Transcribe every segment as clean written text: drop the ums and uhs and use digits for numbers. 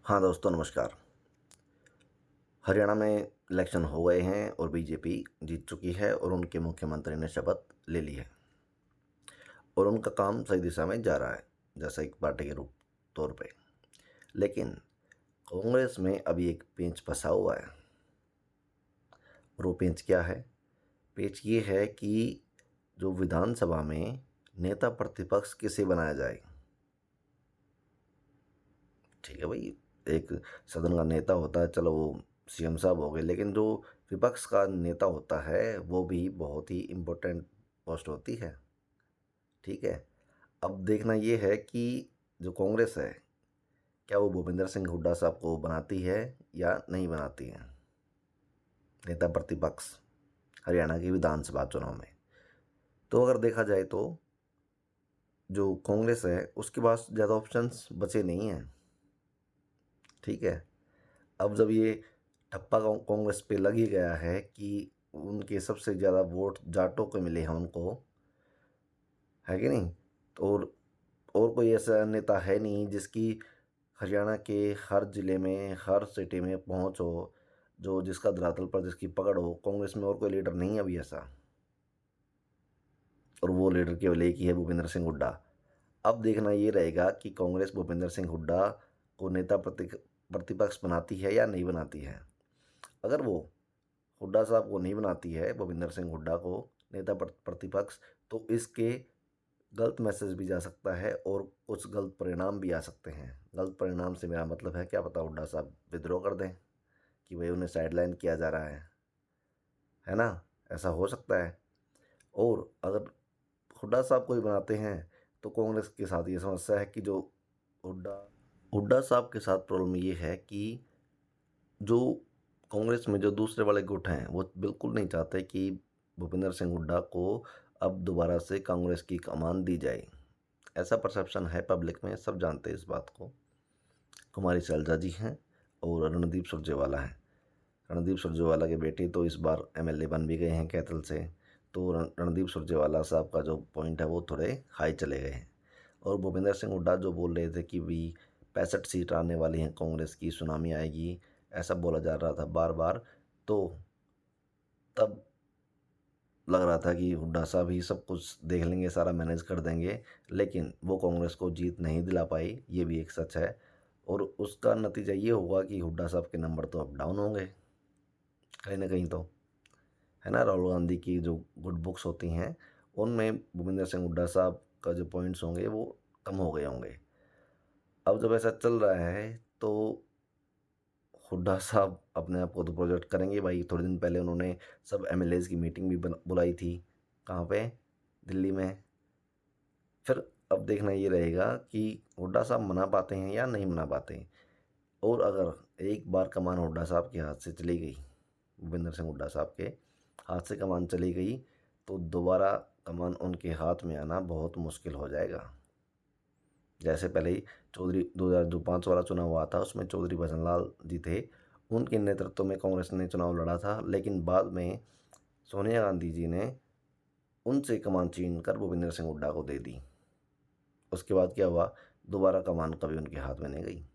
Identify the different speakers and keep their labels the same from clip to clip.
Speaker 1: हाँ दोस्तों, नमस्कार। हरियाणा में इलेक्शन हो गए हैं और बीजेपी जीत चुकी है और उनके मुख्यमंत्री ने शपथ ले ली है और उनका काम सही दिशा में जा रहा है, जैसा एक पार्टी के रूप तौर पे। लेकिन कांग्रेस में अभी एक पेंच फंसा हुआ है और वो पेंच क्या है? पेंच ये है कि जो विधानसभा में नेता प्रतिपक्ष किसे बनाया जाए। ठीक है भाई, एक सदन का नेता होता है, चलो वो सीएम साहब हो गए, लेकिन जो विपक्ष का नेता होता है वो भी बहुत ही इम्पोर्टेंट पोस्ट होती है। ठीक है, अब देखना ये है कि जो कांग्रेस है, क्या वो भूपेंद्र सिंह हुड्डा साहब को बनाती है या नहीं बनाती है नेता प्रतिपक्ष हरियाणा के विधानसभा चुनाव में। तो अगर देखा जाए तो जो कांग्रेस है उसके पास ज़्यादा ऑप्शंस बचे नहीं हैं। ठीक है, अब जब ये ठप्पा कांग्रेस पे लग ही गया है कि उनके सबसे ज़्यादा वोट जाटों को मिले हैं उनको, है कि नहीं? तो और कोई ऐसा नेता है नहीं जिसकी हरियाणा के हर ज़िले में, हर सिटी में पहुंच हो, जो जिसका धरातल पर जिसकी पकड़ हो। कांग्रेस में और कोई लीडर नहीं है अभी ऐसा, और वो लीडर केवल एक ही है, भूपेंद्र सिंह हुड्डा। अब देखना ये रहेगा कि कांग्रेस भूपेंद्र सिंह हुड्डा को नेता प्रतिपक्ष बनाती है या नहीं बनाती है। अगर वो हुड्डा साहब को नहीं बनाती है, भूपेंद्र सिंह हुड्डा को नेता प्रतिपक्ष, तो इसके गलत मैसेज भी जा सकता है और कुछ गलत परिणाम भी आ सकते हैं। गलत परिणाम से मेरा मतलब है, क्या पता हुड्डा साहब विद्रोह कर दें कि भाई उन्हें साइडलाइन किया जा रहा है ना? ऐसा हो सकता है। और अगर हुड्डा साहब को ही बनाते हैं तो कांग्रेस के साथ ये समस्या है कि जो हुड्डा हुड्डा साहब के साथ प्रॉब्लम ये है कि जो कांग्रेस में जो दूसरे वाले गुट हैं वो बिल्कुल नहीं चाहते कि भूपेंद्र सिंह हुड्डा को अब दोबारा से कांग्रेस की कमान दी जाए। ऐसा परसेप्शन है पब्लिक में, सब जानते हैं इस बात को। कुमारी शैलजा जी हैं और रणदीप सुरजेवाला हैं। रणदीप सुरजेवाला के बेटे तो इस बार एमएलए बन भी गए हैं कैथल से। तो रणदीप सुरजेवाला साहब का जो पॉइंट है वो थोड़े हाई चले गए हैं। और भूपेंद्र सिंह हुड्डा जो बोल रहे थे कि भी 65 सीट आने वाली हैं, कांग्रेस की सुनामी आएगी, ऐसा बोला जा रहा था बार बार। तो तब लग रहा था कि हुड्डा साहब ही सब कुछ देख लेंगे, सारा मैनेज कर देंगे, लेकिन वो कांग्रेस को जीत नहीं दिला पाई, ये भी एक सच है। और उसका नतीजा ये होगा कि हुड्डा साहब के नंबर तो अप डाउन होंगे कहीं ना कहीं, तो है ना। राहुल गांधी की जो गुड बुक्स होती हैं उनमें भूपेंद्र सिंह हुड्डा साहब का जो पॉइंट्स होंगे वो कम हो गए होंगे। अब जब ऐसा चल रहा है तो हुड्डा साहब अपने आप को तो प्रोजेक्ट करेंगे भाई। थोड़े दिन पहले उन्होंने सब एमएलएज की मीटिंग भी बुलाई थी, कहाँ पे? दिल्ली में। फिर अब देखना ये रहेगा कि हुड्डा साहब मना पाते हैं या नहीं मना पाते हैं। और अगर एक बार कमान हुड्डा साहब के हाथ से चली गई, भूपेंद्र सिंह हुड्डा साहब के हाथ से कमान चली गई, तो दोबारा कमान उनके हाथ में आना बहुत मुश्किल हो जाएगा। जैसे पहले ही चौधरी 2005 वाला चुनाव हुआ था, उसमें चौधरी भजनलाल जी थे, उनके नेतृत्व में कांग्रेस ने चुनाव लड़ा था, लेकिन बाद में सोनिया गांधी जी ने उनसे कमान छीन कर भूपेंद्र सिंह हुड्डा को दे दी। उसके बाद क्या हुआ? दोबारा कमान कभी उनके हाथ में नहीं गई।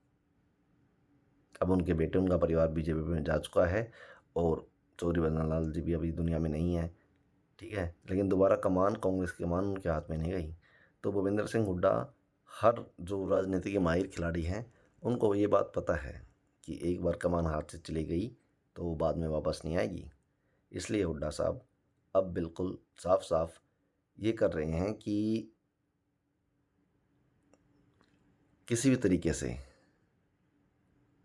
Speaker 1: अब उनके बेटे, उनका परिवार बीजेपी में जा चुका है और चौधरी भजनलाल जी भी अभी दुनिया में नहीं है। ठीक है, लेकिन दोबारा कमान, कांग्रेस की कमान उनके हाथ में नहीं गई। तो भूपेंद्र सिंह हुड्डा, हर जो राजनीति के माहिर खिलाड़ी हैं उनको ये बात पता है कि एक बार कमान हाथ से चली गई तो वो बाद में वापस नहीं आएगी। इसलिए हुड्डा साहब अब बिल्कुल साफ साफ ये कर रहे हैं कि किसी भी तरीके से,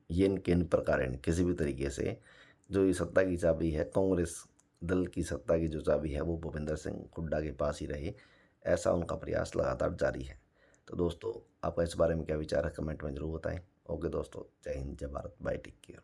Speaker 1: ये किन प्रकार किसी भी तरीके से जो ये सत्ता की चाबी है, कांग्रेस दल की सत्ता की जो चाबी है वो भूपेंद्र सिंह हुड्डा के पास ही रहे, ऐसा उनका प्रयास लगातार जारी है। तो दोस्तों, आपका इस बारे में क्या विचार है, कमेंट में ज़रूर बताएं। ओके दोस्तों, जय हिंद, जय भारत, बाय, टेक केयर।